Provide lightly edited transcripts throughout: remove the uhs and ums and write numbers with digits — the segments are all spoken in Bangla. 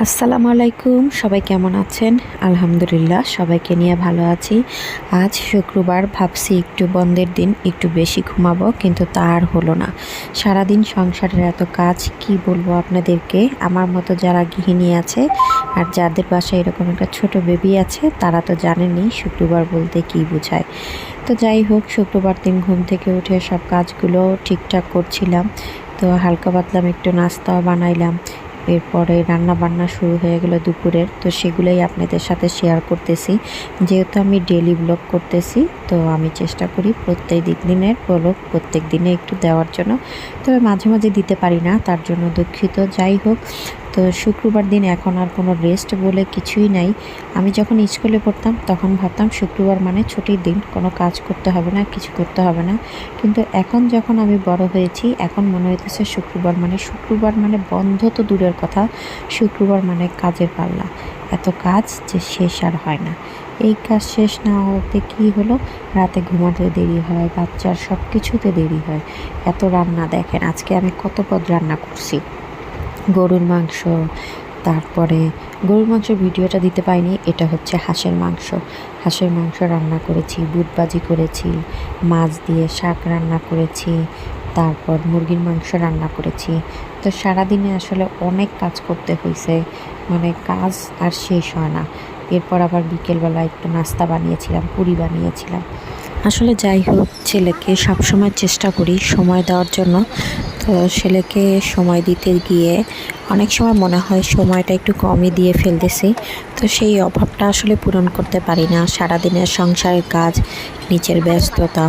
আসসালামু আলাইকুম, সবাই কেমন আছেন? আলহামদুলিল্লাহ সবাইকে নিয়ে ভালো আছি। আজ শুক্রবার, ভাবছি একটু বন্ধের দিন, একটু বেশি ঘুমাবো, কিন্তু তা আর হলো না। সারাদিন সংসারের এত কাজ, কি বলবো আপনাদেরকে। আমার মতো যারা গৃহিণী আছে আর যাদের বাসায় এরকম একটা ছোট বেবি আছে, তারা তো জানেনই শুক্রবার বলতে কী বোঝায়। তো যাই হোক, শুক্রবার দিন ঘুম থেকে উঠে সব কাজগুলো ঠিকঠাক করছিলাম। তো হালকা পাতলাম একটু নাস্তাও বানাইলাম। এরপরে রান্না বান্না শুরু হয়ে গেল দুপুরের। তো সেগুলোই আপনাদের সাথে শেয়ার করতেছি। যেহেতু আমি ডেইলি ব্লগ করতেছি, তো আমি চেষ্টা করি প্রত্যেক দিনের ব্লগ প্রত্যেক দিনে একটু দেওয়ার জন্য। তবে মাঝে মাঝে দিতে পারি না, তার জন্য দুঃখিত। যাই হোক, তো শুক্রবার দিন এখন আর কোনো রেস্ট বলে কিছুই নাই। আমি যখন স্কুলে পড়তাম তখন ভাবতাম শুক্রবার মানে ছুটির দিন, কোনো কাজ করতে হবে না, কিছু করতে হবে না। কিন্তু এখন যখন আমি বড় হয়েছি, এখন মনে হইতেছে শুক্রবার মানে বন্ধ তো দূরের কথা, শুক্রবার মানে কাজের পাল্লা। এত কাজ যে শেষ আর হয় না। এই কাজ শেষ না হতে কী হলো, রাতে ঘুমাতে দেরি হয়, বাচ্চার সব কিছুতে দেরি হয়। এত রান্না দেখেন, আজকে আমি কত পদ রান্না করছি। গরুর মাংস, তারপরে গরুর মাংসের ভিডিওটা দিতে পারিনি। এটা হচ্ছে হাঁসের মাংস। হাঁসের মাংস রান্না করেছি, বুট ভাজি করেছি, মাছ দিয়ে শাক রান্না করেছি, তারপর মুরগির মাংস রান্না করেছি। তো সারাদিনে আসলে অনেক কাজ করতে হয়েছে, মানে কাজ আর শেষ হয় না। এরপর আবার বিকেলবেলা একটু নাস্তা বানিয়েছিলাম, পুরি বানিয়েছিলাম। আসলে যাই হোক, ছেলেকে সবসময় চেষ্টা করি সময় দেওয়ার জন্য। তো ছেলেকে সময় দিতে গিয়ে অনেক সময় মনে হয় সময়টা একটু কমই দিয়ে ফেলতেছি। তো সেই অভাবটা আসলে পূরণ করতে পারি না। সারাদিনের সংসারের কাজ, নিজের ব্যস্ততা,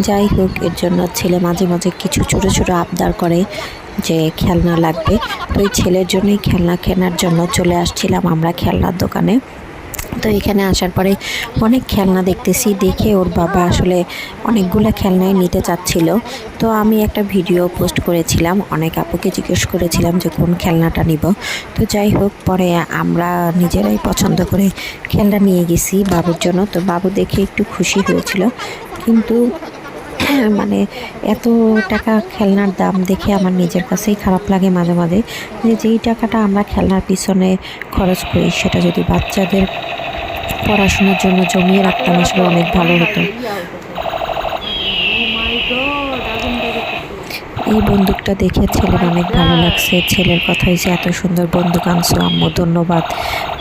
যাই হোক, এর জন্য ছেলে মাঝে মাঝে কিছু ছোটো ছোটো আবদার করে যে খেলনা লাগবে। তো এই ছেলের জন্যই খেলনা কেনার জন্য চলে আসছিলাম আমরা খেলনার দোকানে। তো এখানে আসার পরে অনেক খেলনা দেখতেছি, দেখে ওর বাবা আসলে অনেকগুলো খেলনাই নিতে চাচ্ছিল। তো আমি একটা ভিডিও পোস্ট করেছিলাম, অনেক আপুকে জিজ্ঞেস করেছিলাম যে কোন খেলনাটা নিব। তো যাই হোক, পরে আমরা নিজেরাই পছন্দ করে খেলনা নিয়ে গেছি বাবুর জন্য। তো বাবু দেখে একটু খুশি হয়েছিল, কিন্তু মানে এত টাকা খেলনার দাম দেখে আমার নিজের কাছেই খারাপ লাগে মাঝে মাঝে, যে যেই টাকাটা আমরা খেলনার পিছনে খরচ করি সেটা যদি বাচ্চাদের পড়াশোনার জন্য জমিয়ে রাখতাম, আসলে অনেক ভালো হতো। এই বন্দুকটা দেখে ছেলের অনেক ভালো লাগছে। ছেলের কথা হয়েছে, এত সুন্দর বন্দুক আনছো আম্মু, ধন্যবাদ।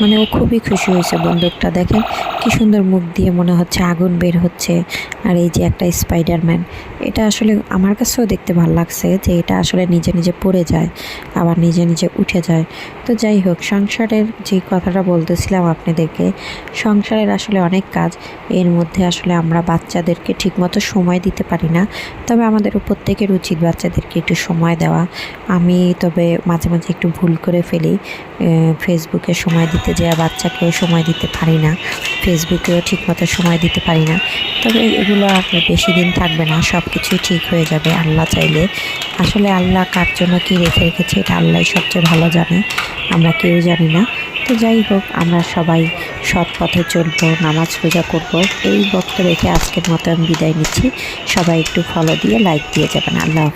মানে ও খুবই খুশি হয়েছে। বন্দুকটা দেখেন কি সুন্দর, মুখ দিয়ে মনে হচ্ছে আগুন বের হচ্ছে। আর এই যে একটা স্পাইডারম্যান, এটা আসলে আমার কাছেও দেখতে ভালো লাগছে, যে এটা আসলে নিজে নিজে পড়ে যায়, আবার নিজে নিজে উঠে যায়। তো যাই হোক, সংসারের যে কথাটা বলতেছিলাম আপনাদেরকে, সংসারের আসলে অনেক কাজ। এর মধ্যে আসলে আমরা বাচ্চাদেরকে ঠিকমতো সময় দিতে পারি না। তবে আমাদেরও প্রত্যেকের উচিত বাচ্চাদেরকে একটু সময় দেওয়া। আমি তবে মাঝে মাঝে একটু ভুল করে ফেলি, ফেসবুকে সময় দিতে যেয়ে বাচ্চাকেও সময় দিতে পারি না, ফেসবুকেও ঠিকমতো সময় দিতে পারি না। তবে এগুলো আর বেশি দিন থাকবে না, সব কিছুই ঠিক হয়ে যাবে আল্লাহ চাইলে। আসলে আল্লাহ কার জন্য কী রেখে রেখেছে এটা আল্লাহই সবচেয়ে ভালো জানে, আমরা কেউ জানি না। তো যাই হোক, আমরা সবাই সৎ পথে চলবো, নামাজ রোজা করবো, এই বক্তব্য রেখে আজকের মতো আমি বিদায় নিচ্ছি। সবাই একটু ফলো দিয়ে লাইক দিয়ে যাবেন। আল্লাহ হাফেজ।